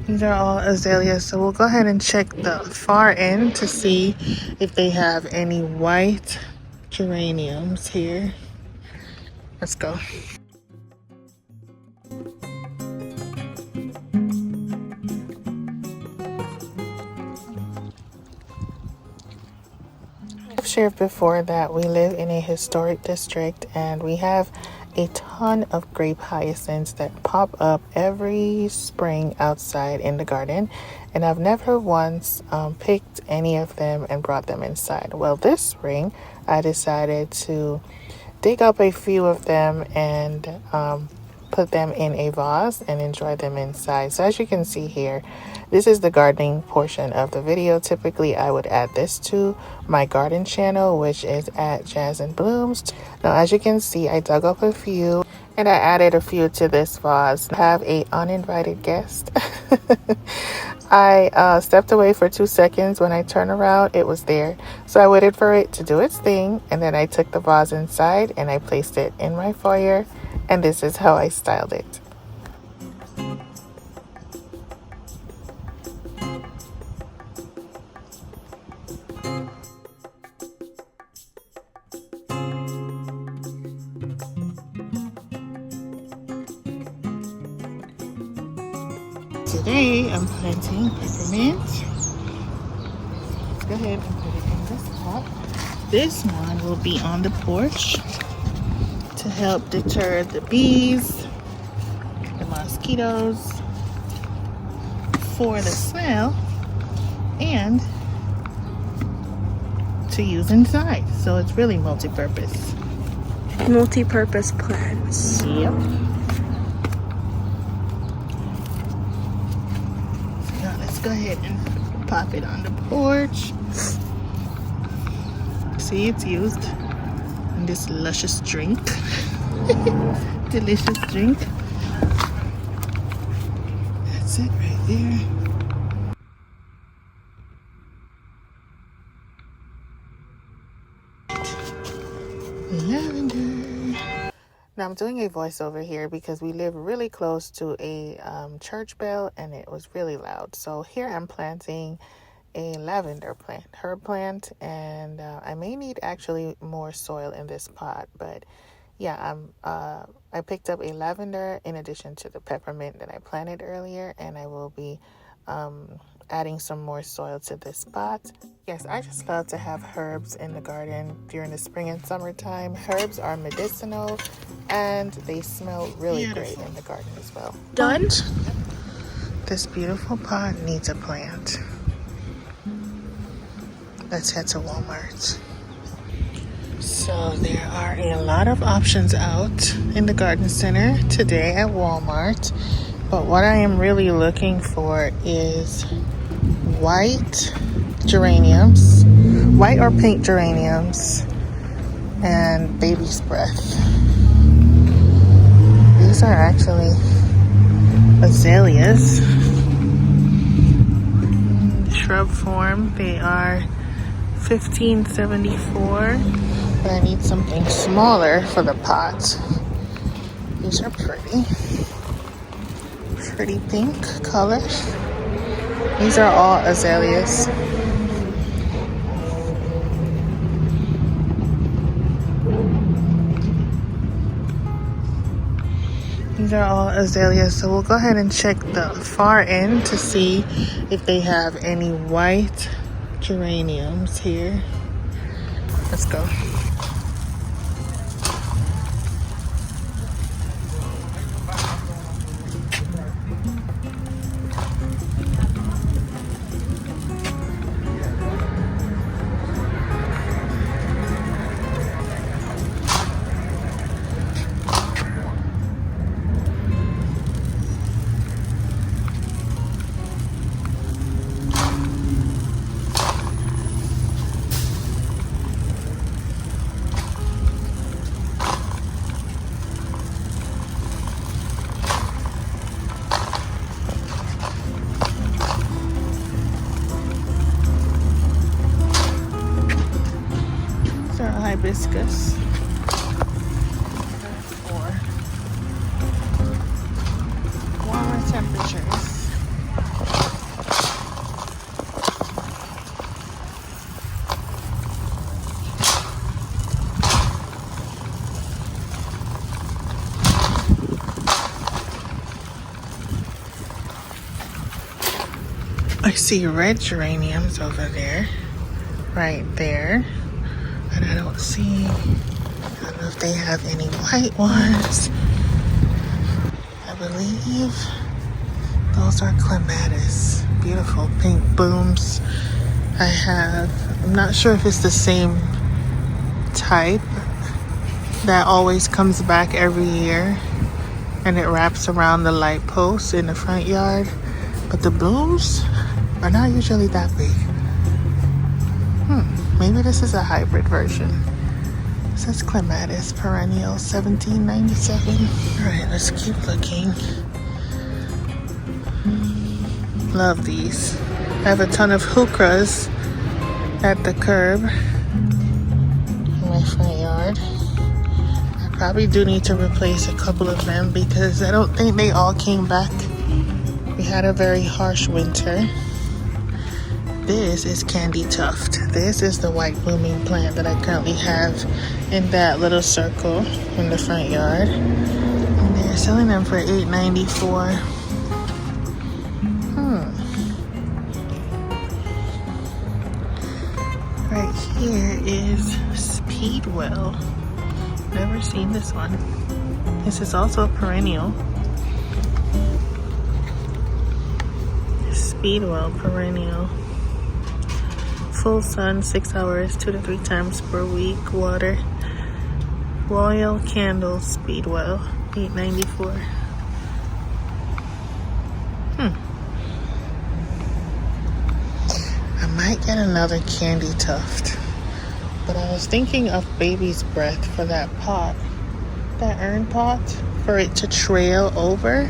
These are all azaleas, so we'll go ahead and check the far end to see if they have any white geraniums here. Let's go. I've shared before that we live in a historic district and we have a ton of grape hyacinths that pop up every spring outside in the garden, and I've never once picked any of them and brought them inside. Well, this spring I decided to dig up a few of them and put them in a vase and enjoy them inside. So as you can see here, this is the gardening portion of the video. Typically I would add this to my garden channel, which is at Jazz and Blooms. Now as you can see, I dug up a few and I added a few to this vase. I have a uninvited guest. I stepped away for 2 seconds. When I turned around, it was there. So I waited for it to do its thing, and then I took the vase inside and I placed it in my foyer, and this is how I styled it. Today I'm planting peppermint. Let's go ahead and put it in this pot. This one will be on the porch to help deter the bees, the mosquitoes, for the smell, and to use inside. So it's really multi-purpose. Multi-purpose plants. Yep. Go ahead and pop it on the porch. See, it's used in this luscious drink. Delicious drink. That's it right there. Lavender. Now I'm doing a voiceover here because we live really close to a church bell and it was really loud. So here I'm planting a lavender plant, herb plant, and I may need actually more soil in this pot. But yeah, I picked up a lavender in addition to the peppermint that I planted earlier, and I will be adding some more soil to this pot. Yes, I just love to have herbs in the garden during the spring and summertime. Herbs are medicinal and they smell really great in the garden as well. Done? This beautiful pot needs a plant. Let's head to Walmart. So there are a lot of options out in the garden center today at Walmart. But what I am really looking for is white geraniums, white or pink geraniums, and baby's breath. These are actually azaleas. Shrub form, they are $15.74, but I need something smaller for the pot. These are pretty pink color. These are all azaleas. These are all azaleas, so we'll go ahead and check the far end to see if they have any white geraniums here. Let's go. Hibiscus for warmer temperatures. I see red geraniums over there, right there, and I don't know if they have any white ones. I believe those are clematis. Beautiful pink blooms. I'm not sure if it's the same type that always comes back every year and it wraps around the light post in the front yard, but the blooms are not usually that big. Maybe this is a hybrid version. It says clematis perennial 1797. Alright, let's keep looking. Love these. I have a ton of heucheras at the curb in my front yard. I probably do need to replace a couple of them because I don't think they all came back. We had a very harsh winter. This is candy tuft. This is the white blooming plant that I currently have in that little circle in the front yard. And they're selling them for $8.94. Right here is Speedwell. Never seen this one. This is also a perennial. Speedwell perennial. Full sun, 6 hours, 2 to 3 times per week. Water. Royal Candle Speedwell, $8.94. I might get another candy tuft, but I was thinking of baby's breath for that pot, that urn pot, for it to trail over.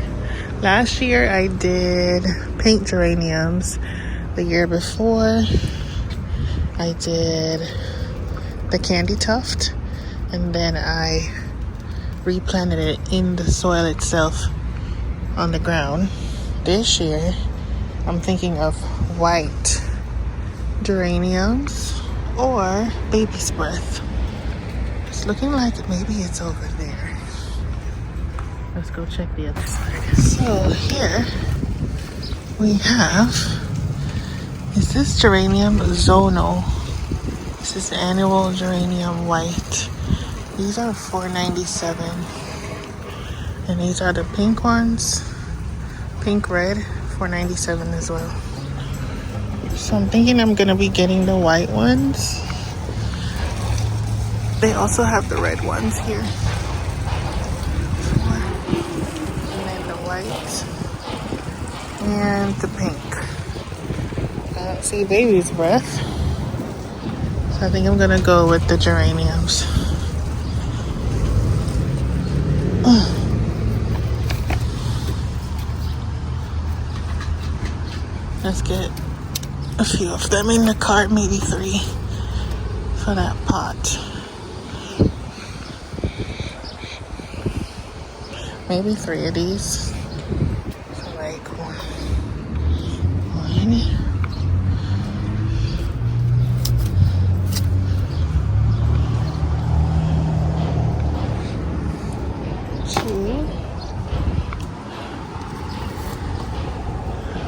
Last year I did pink geraniums. The year before I did the candy tuft, and then I replanted it in the soil itself on the ground. This year I'm thinking of white geraniums or baby's breath. It's looking like maybe it's over there. Let's go check the other side. So here we have, is this geranium zonal? This is annual geranium white. These are $4.97. And these are the pink ones. Pink red, $4.97 as well. So I'm thinking I'm gonna be getting the white ones. They also have the red ones here. And then the white and the pink. I don't see baby's breath, so I think I'm gonna go with the geraniums. Let's get a few of them in the cart, maybe 3 for that pot. Maybe 3 of these. So like one. 2.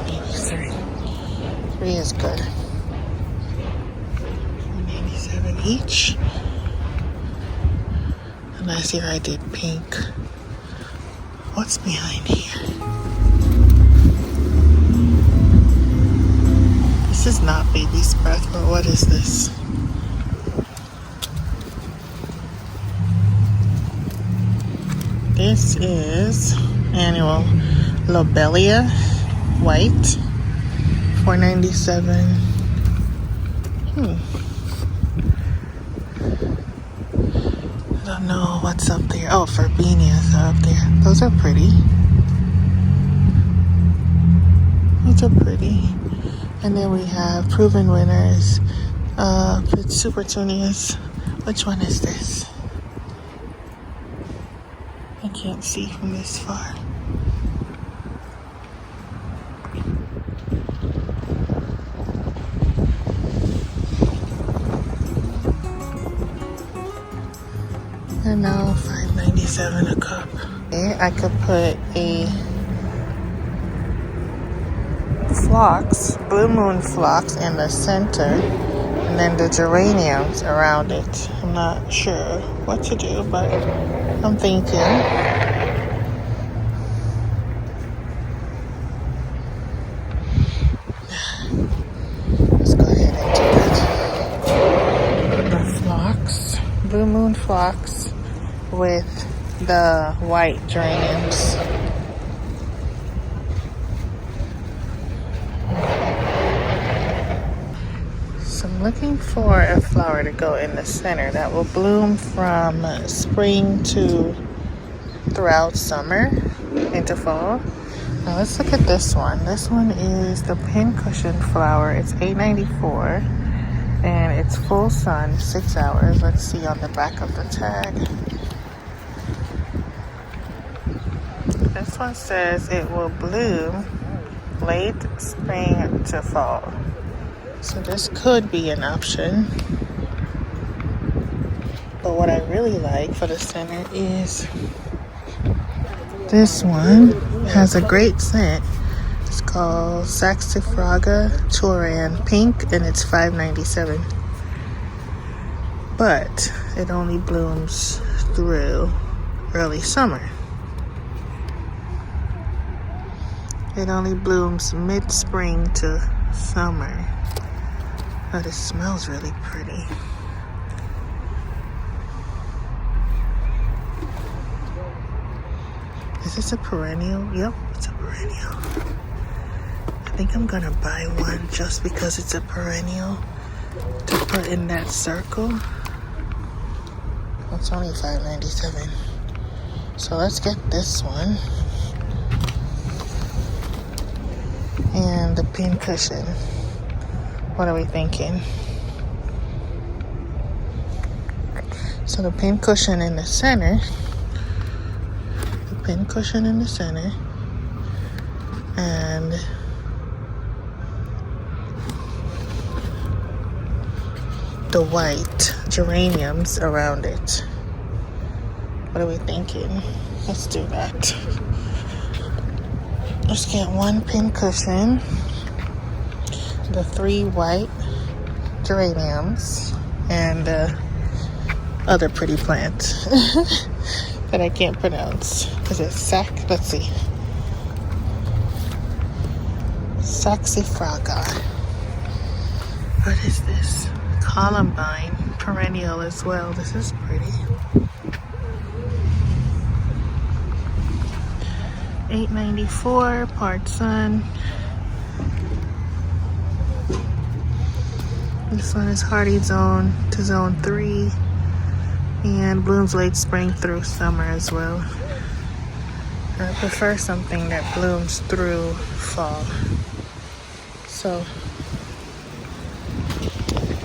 Maybe 3. 3 is good. $4.97 each. And last year I did pink. What's behind here? This is not baby's breath, but what is this? This is annual lobelia white, $4.97. I don't know what's up there. Oh, verbenias are up there. Those are pretty. Those are pretty. And then we have proven winners. Super Tunias. Which one is this? I can't see from this far. And now $5.97 a cup. Okay, I could put a phlox, blue moon phlox in the center, and then the geraniums around it. I'm not sure what to do, but I'm thinking. Let's go ahead and do it. The phlox, blue moon phlox with the white geraniums. So I'm looking for a flower to go in the center that will bloom from spring to throughout summer into fall. Now let's look at this one. This one is the pincushion flower. It's $8.94 and it's full sun, 6 hours. Let's see on the back of the tag. This one says it will bloom late spring to fall. So this could be an option. But what I really like for the center is this one. It has a great scent. It's called Saxifraga Turan Pink and it's $5.97. But it only blooms through early summer. It only blooms mid-spring to summer. But it smells really pretty. Is this a perennial? Yep, it's a perennial. I think I'm gonna buy one just because it's a perennial to put in that circle. It's only $5.97. So let's get this one. And the pincushion. What are we thinking? So the pincushion in the center. The pincushion in the center. And the white geraniums around it. What are we thinking? Let's do that. Let's get one pincushion. The 3 white geraniums and other pretty plant that I can't pronounce. Is it let's see. Saxifraga. What is this? Columbine perennial as well. This is pretty. $8.94 part sun. This one is hardy zone to zone 3 and blooms late spring through summer as well. I prefer something that blooms through fall. So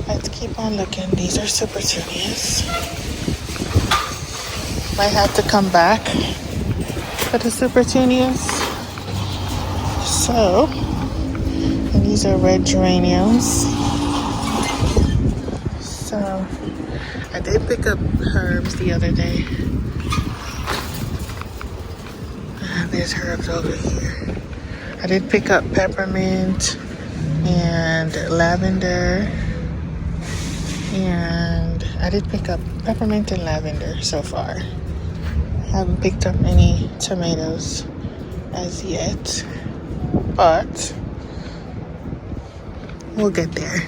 let's keep on looking. These are super petunias. Might have to come back for the super petunias. So, and these are red geraniums. So, I did pick up herbs the other day. There's herbs over here. I did pick up peppermint and lavender. And I did pick up peppermint and lavender so far. I haven't picked up any tomatoes as yet. But we'll get there.